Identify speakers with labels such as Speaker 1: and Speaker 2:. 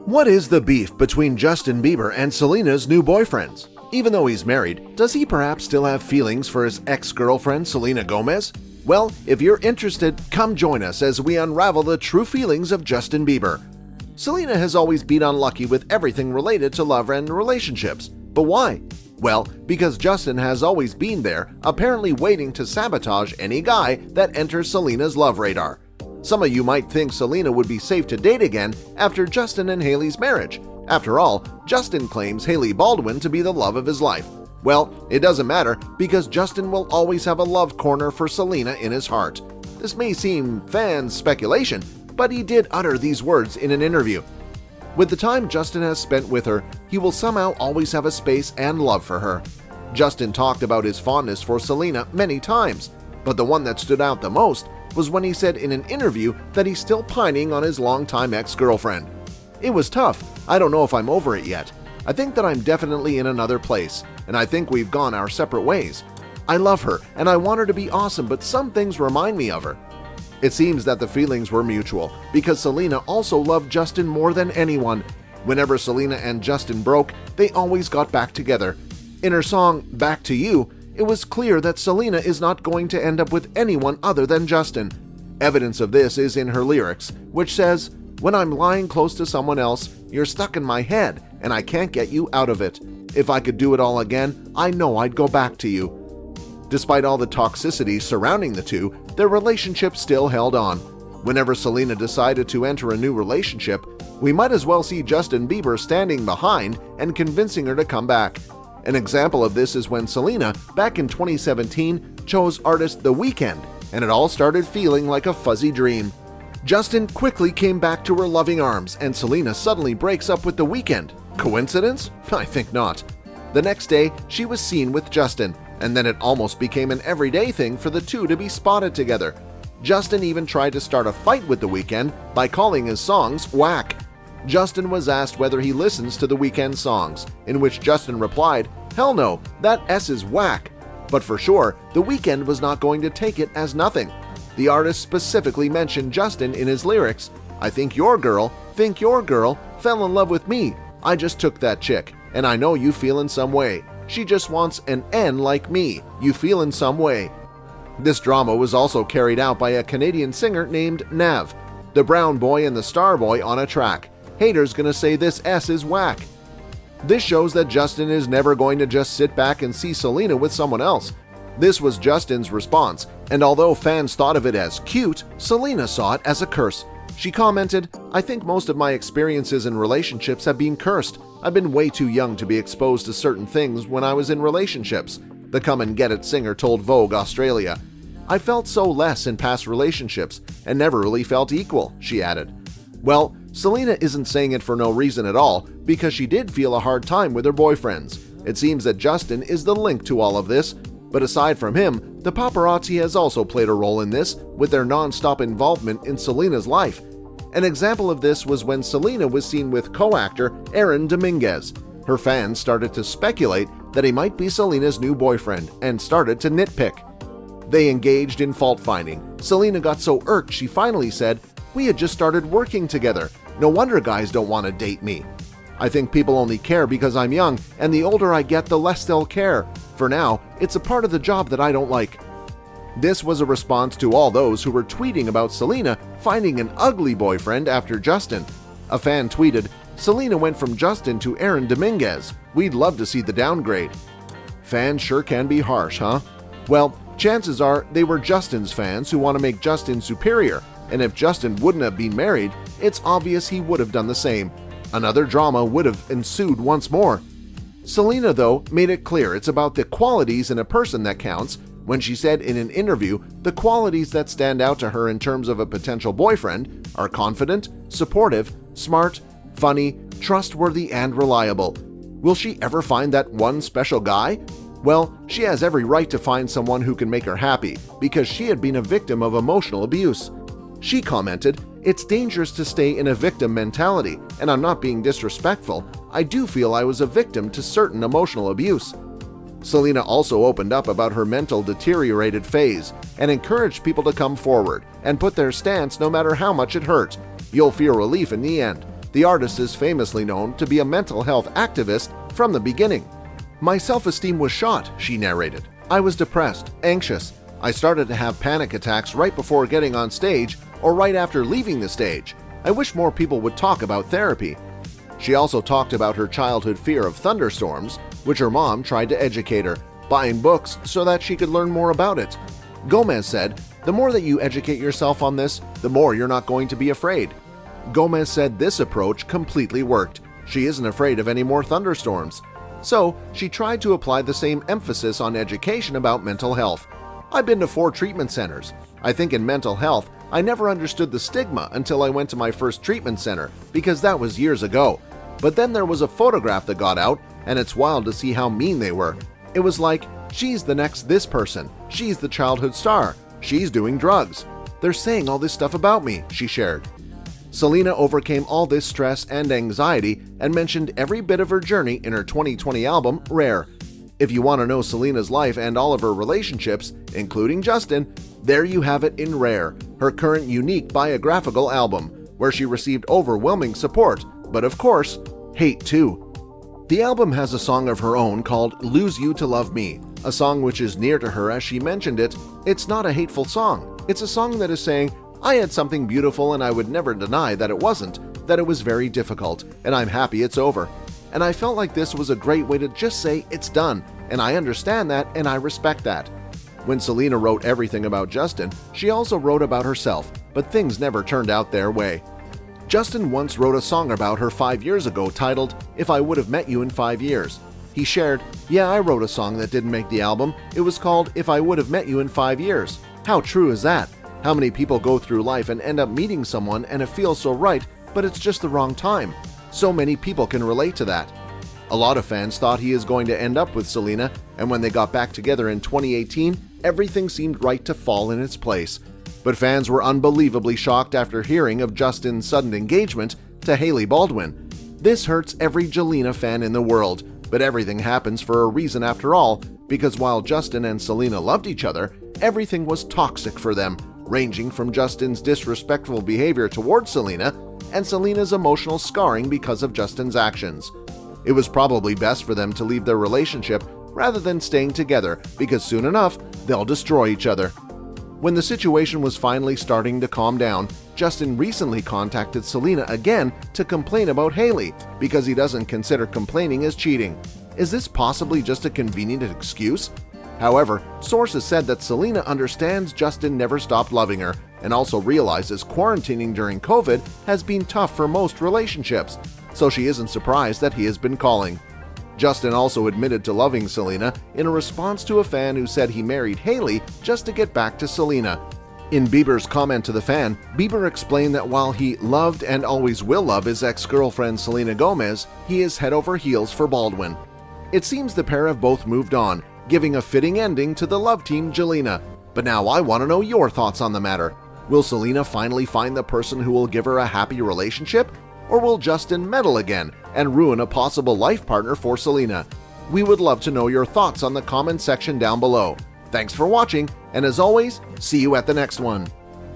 Speaker 1: What is the beef between Justin Bieber and Selena's new boyfriends? Even though he's married, does he perhaps still have feelings for his ex-girlfriend Selena Gomez? Well, if you're interested, come join us as we unravel the true feelings of Justin Bieber. Selena has always been unlucky with everything related to love and relationships. But why? Well, because Justin has always been there, apparently waiting to sabotage any guy that enters Selena's love radar. Some of you might think Selena would be safe to date again after Justin and Hailey's marriage. After all, Justin claims Hailey Baldwin to be the love of his life. Well, it doesn't matter because Justin will always have a love corner for Selena in his heart. This may seem fan speculation, but he did utter these words in an interview. With the time Justin has spent with her, he will somehow always have a space and love for her. Justin talked about his fondness for Selena many times, but the one that stood out the most was when he said in an interview that he's still pining on his longtime ex-girlfriend. It was tough. I don't know if I'm over it yet. I think that I'm definitely in another place, and I think we've gone our separate ways. I love her, and I want her to be awesome, but some things remind me of her. It seems that the feelings were mutual, because Selena also loved Justin more than anyone. Whenever Selena and Justin broke, they always got back together. In her song, Back to You, it was clear that Selena is not going to end up with anyone other than Justin. Evidence of this is in her lyrics, which says, "When I'm lying close to someone else, you're stuck in my head, and I can't get you out of it. If I could do it all again, I know I'd go back to you." Despite all the toxicity surrounding the two, their relationship still held on. Whenever Selena decided to enter a new relationship, we might as well see Justin Bieber standing behind and convincing her to come back. An example of this is when Selena, back in 2017, chose artist The Weeknd, and it all started feeling like a fuzzy dream. Justin quickly came back to her loving arms, and Selena suddenly breaks up with The Weeknd. Coincidence? I think not. The next day, she was seen with Justin, and then it almost became an everyday thing for the two to be spotted together. Justin even tried to start a fight with The Weeknd by calling his songs whack. Justin was asked whether he listens to The Weeknd songs, in which Justin replied, "Hell no, that S is whack." But for sure, The Weeknd was not going to take it as nothing. The artist specifically mentioned Justin in his lyrics. "I think your girl, fell in love with me. I just took that chick, and I know you feel in some way. She just wants an N like me. You feel in some way." This drama was also carried out by a Canadian singer named Nav, the brown boy and the star boy on a track. Haters gonna say this S is whack. This shows that Justin is never going to just sit back and see Selena with someone else. This was Justin's response, and although fans thought of it as cute, Selena saw it as a curse. She commented, "I think most of my experiences in relationships have been cursed. I've been way too young to be exposed to certain things when I was in relationships," the Come and Get It singer told Vogue Australia. "I felt so less in past relationships and never really felt equal," she added. Well, Selena isn't saying it for no reason at all, because she did feel a hard time with her boyfriends. It seems that Justin is the link to all of this, but aside from him, the paparazzi has also played a role in this with their non-stop involvement in Selena's life. An example of this was when Selena was seen with co-actor Aaron Dominguez. Her fans started to speculate that he might be Selena's new boyfriend and started to nitpick. They engaged in fault-finding. Selena got so irked she finally said, "We had just started working together. No wonder guys don't want to date me. I think people only care because I'm young, and the older I get, the less they'll care. For now, it's a part of the job that I don't like." This was a response to all those who were tweeting about Selena finding an ugly boyfriend after Justin. A fan tweeted, "Selena went from Justin to Aaron Dominguez. We'd love to see the downgrade." Fans sure can be harsh, huh? Well, chances are they were Justin's fans who want to make Justin superior, and if Justin wouldn't have been married, it's obvious he would have done the same. Another drama would have ensued once more. Selena, though, made it clear it's about the qualities in a person that counts when she said in an interview the qualities that stand out to her in terms of a potential boyfriend are confident, supportive, smart, funny, trustworthy, and reliable. Will she ever find that one special guy? Well, she has every right to find someone who can make her happy because she had been a victim of emotional abuse. She commented, "It's dangerous to stay in a victim mentality, and I'm not being disrespectful. I do feel I was a victim to certain emotional abuse." Selena also opened up about her mental deteriorated phase and encouraged people to come forward and put their stance no matter how much it hurt. "You'll feel relief in the end. The artist is famously known to be a mental health activist from the beginning. "My self-esteem was shot," she narrated. "I was depressed, anxious. I started to have panic attacks right before getting on stage or right after leaving the stage. I wish more people would talk about therapy." She also talked about her childhood fear of thunderstorms, which her mom tried to educate her, buying books so that she could learn more about it. Gomez said, "The more that you educate yourself on this, the more you're not going to be afraid." Gomez said this approach completely worked. She isn't afraid of any more thunderstorms. So, she tried to apply the same emphasis on education about mental health. "I've been to 4 treatment centers. I think in mental health, I never understood the stigma until I went to my first treatment center, because that was years ago. But then there was a photograph that got out, and it's wild to see how mean they were. It was like, she's the next this person, she's the childhood star, she's doing drugs. They're saying all this stuff about me," she shared. Selena overcame all this stress and anxiety and mentioned every bit of her journey in her 2020 album, Rare. If you want to know Selena's life and all of her relationships, including Justin, there you have it in Rare, her current unique biographical album, where she received overwhelming support, but of course, hate too. The album has a song of her own called Lose You to Love Me, a song which is near to her as she mentioned it. It's not a hateful song. It's a song that is saying, "I had something beautiful and I would never deny that it wasn't, that it was very difficult, and I'm happy it's over. And I felt like this was a great way to just say it's done, and I understand that and I respect that." When Selena wrote everything about Justin, she also wrote about herself, but things never turned out their way. Justin once wrote a song about her 5 years ago titled, "If I Would Have Met You in 5 Years." He shared, "Yeah, I wrote a song that didn't make the album. It was called If I Would Have Met You in 5 Years. How true is that? How many people go through life and end up meeting someone and it feels so right, but it's just the wrong time? So many people can relate to that." A lot of fans thought he is going to end up with Selena, and when they got back together in 2018, everything seemed right to fall in its place. But fans were unbelievably shocked after hearing of Justin's sudden engagement to Hailey Baldwin. This hurts every Jelena fan in the world, but everything happens for a reason after all, because while Justin and Selena loved each other, everything was toxic for them, ranging from Justin's disrespectful behavior towards Selena and Selena's emotional scarring because of Justin's actions. It was probably best for them to leave their relationship rather than staying together, because soon enough, they'll destroy each other. When the situation was finally starting to calm down, Justin recently contacted Selena again to complain about Hailey because he doesn't consider complaining as cheating. Is this possibly just a convenient excuse? However, sources said that Selena understands Justin never stopped loving her and also realizes quarantining during COVID has been tough for most relationships, so she isn't surprised that he has been calling. Justin also admitted to loving Selena in a response to a fan who said he married Hailey just to get back to Selena. In Bieber's comment to the fan, Bieber explained that while he loved and always will love his ex-girlfriend Selena Gomez, he is head over heels for Baldwin. It seems the pair have both moved on, giving a fitting ending to the love team Jelena. But now I want to know your thoughts on the matter. Will Selena finally find the person who will give her a happy relationship? Or will Justin meddle again and ruin a possible life partner for Selena? We would love to know your thoughts on the comment section down below. Thanks for watching, and as always, see you at the next one.